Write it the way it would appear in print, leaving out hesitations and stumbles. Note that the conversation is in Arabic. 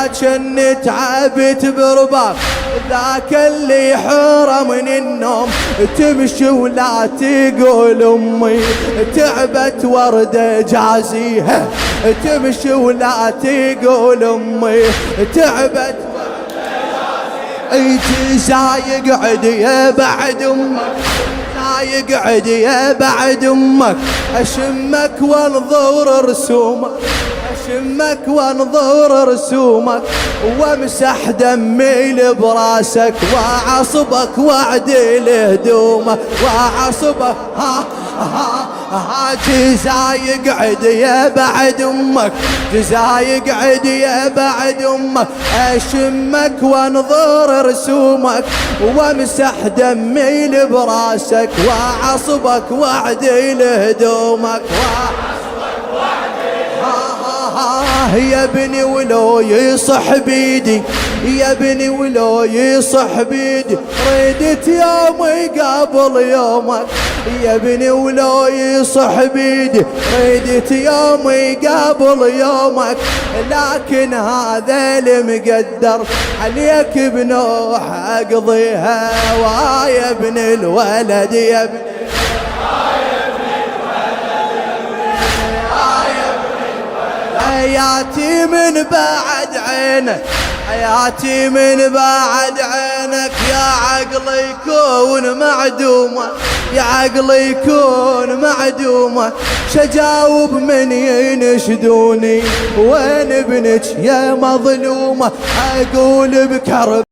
كني تعبت برباك ذاك اللي حرم من النوم تمشي ولا تقول امي تعبت ورده جازيها تمشي ولا تقول امي تعبت جزا يقعد يا بعد امك يقعد يا بعد امك اشمك وانظر رسومك اشمك وانظر رسومك وامسح دمي براسك واعصبك واعدل هدومك واعصبك جزا يقعد يا بعد امك جزا يقعد يا بعد امك اشمك وانظر رسومك وامسح دمي براسك واعصبك واعدل هدومك يا ابني ولو يصح بيدي يا ابني ولو يصح بيدي ريدت يومي قبل يومك يا ابني ولو يصح بيدي ريدت يومي قبل يومك لكن هذا المقدر عليك بنوح اقضيها ويا ابن الولد يا ابن حياتي من بعد عينك حياتي من بعد عينك يا عقلي يكون معدومة يا عقلي يكون معدومة شجاوب من ينشدوني وين ابنك يا مظلومة اقول بكرب